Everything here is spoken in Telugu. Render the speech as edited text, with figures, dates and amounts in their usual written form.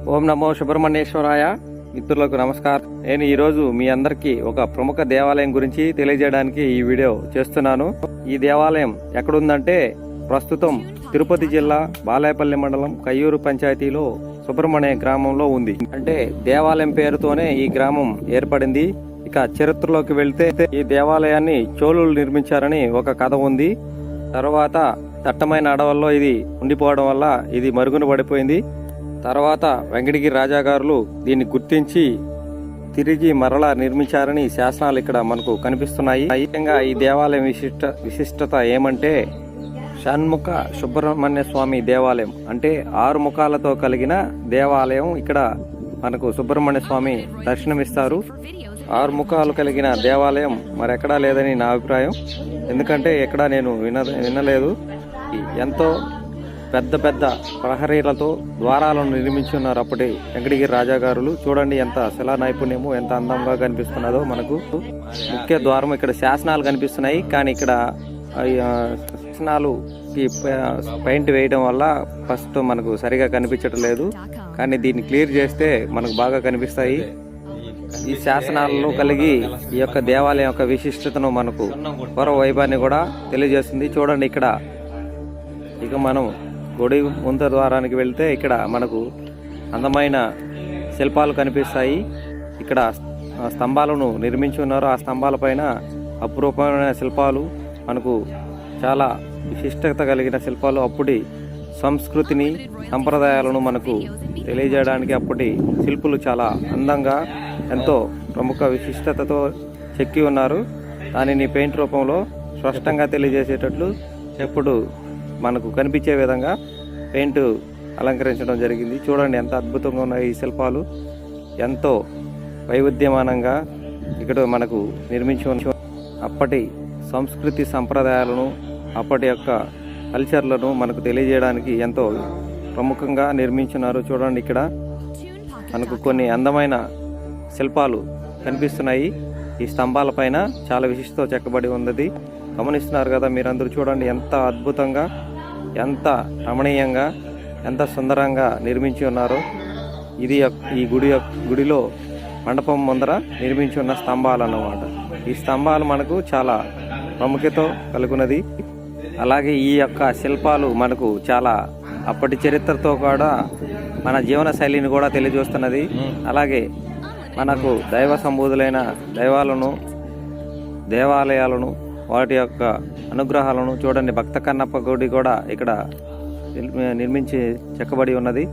ఓం నమో సుబ్రహ్మణ్యేశ్వరాయ. మిత్రులకు నమస్కారం. నేను ఈరోజు మీ అందరికీ ఒక ప్రముఖ దేవాలయం గురించి తెలియజేయడానికి ఈ వీడియో చేస్తున్నాను. ఈ దేవాలయం ఎక్కడుందంటే ప్రస్తుతం తిరుపతి జిల్లా బాలాయపల్లి మండలం కయ్యూరు పంచాయతీలో సుబ్రహ్మణ్య గ్రామంలో ఉంది. అంటే దేవాలయం పేరుతోనే ఈ గ్రామం ఏర్పడింది. ఇక చరిత్రలోకి వెళ్తే ఈ దేవాలయాన్ని చోళులు నిర్మించారని ఒక కథ ఉంది. తర్వాత దట్టమైన అడవుల్లో ఇది ఉండిపోవడం వల్ల ఇది మరుగున పడిపోయింది. తర్వాత వెంకటగిరి రాజాగారులు దీన్ని గుర్తించి తిరిగి మరలా నిర్మించారని శాసనాలు ఇక్కడ మనకు కనిపిస్తున్నాయి. ముఖ్యంగా ఈ దేవాలయం విశిష్టత ఏమంటే షణ్ముఖ సుబ్రహ్మణ్య స్వామి దేవాలయం, అంటే 6 ముఖాలతో కలిగిన దేవాలయం. ఇక్కడ మనకు సుబ్రహ్మణ్య స్వామి దర్శనమిస్తారు. 6 ముఖాలు కలిగిన దేవాలయం మరెక్కడా లేదని నా అభిప్రాయం. ఎందుకంటే ఎక్కడా నేను వినలేదు. ఎంతో పెద్ద పెద్ద ప్రహరీలతో ద్వారాలను నిర్మించి ఉన్నారు అప్పటి వెంకటగిరి రాజాగారులు. చూడండి ఎంత శిలా నైపుణ్యము, ఎంత అందంగా కనిపిస్తున్నదో. మనకు ముఖ్య ద్వారం ఇక్కడ శాసనాలు కనిపిస్తున్నాయి, కానీ ఇక్కడ శాసనాలుకి పెయింట్ వేయడం వల్ల ఫస్ట్ మనకు సరిగా కనిపించడం లేదు. కానీ దీన్ని క్లియర్ చేస్తే మనకు బాగా కనిపిస్తాయి. ఈ శాసనాలను కలిగి ఈ యొక్క దేవాలయం యొక్క విశిష్టతను, మనకు పూర్వ వైభవాన్ని కూడా తెలియజేస్తుంది. చూడండి ఇక్కడ ఇక మనం గుడి ముందు ద్వారానికి వెళ్తే ఇక్కడ మనకు అందమైన శిల్పాలు కనిపిస్తాయి. ఇక్కడ స్తంభాలను నిర్మించి ఉన్నారు. ఆ స్తంభాల పైన అపురూపమైన శిల్పాలు, మనకు చాలా విశిష్టత కలిగిన శిల్పాలు. అప్పటి సంస్కృతిని, సంప్రదాయాలను మనకు తెలియజేయడానికి అప్పటి శిల్పులు చాలా అందంగా, ఎంతో ప్రముఖ విశిష్టతతో చెక్కి ఉన్నారు. దానిని పెయింట్ రూపంలో స్పష్టంగా తెలియజేసేటట్లు ఎప్పుడు మనకు కనిపించే విధంగా పెయింట్ అలంకరించడం జరిగింది. చూడండి ఎంత అద్భుతంగా ఉన్నాయి ఈ శిల్పాలు. ఎంతో వైవిధ్యమానంగా ఇక్కడ మనకు నిర్మించి అప్పటి సంస్కృతి సంప్రదాయాలను, అప్పటి యొక్క కల్చర్లను మనకు తెలియజేయడానికి ఎంతో ప్రముఖంగా నిర్మించున్నారు. చూడండి ఇక్కడ మనకు కొన్ని అందమైన శిల్పాలు కనిపిస్తున్నాయి. ఈ స్తంభాల పైన చాలా విశిష్టతో చెక్కబడి ఉన్నది. గమనిస్తున్నారు కదా మీరందరూ. చూడండి ఎంత అద్భుతంగా, ఎంత రమణీయంగా, ఎంత సుందరంగా నిర్మించి ఉన్నారో. ఇది ఈ గుడిలో మండపం ముందర నిర్మించి ఉన్న స్తంభాలు అన్నమాట. ఈ స్తంభాలు మనకు చాలా ప్రాముఖ్యత కలుగున్నది. అలాగే ఈ యొక్క శిల్పాలు మనకు చాలా అప్పటి చరిత్రతో కూడా మన జీవన శైలిని కూడా తెలియజేస్తున్నది. అలాగే మనకు దైవ సంబోధులైన దైవాలను, దేవాలయాలను, వాటి యొక్క అనుగ్రహాలను చూడండి. భక్త కన్నప్ప గుడి కూడా ఇక్కడ నిర్మించి చెక్కబడి ఉన్నది.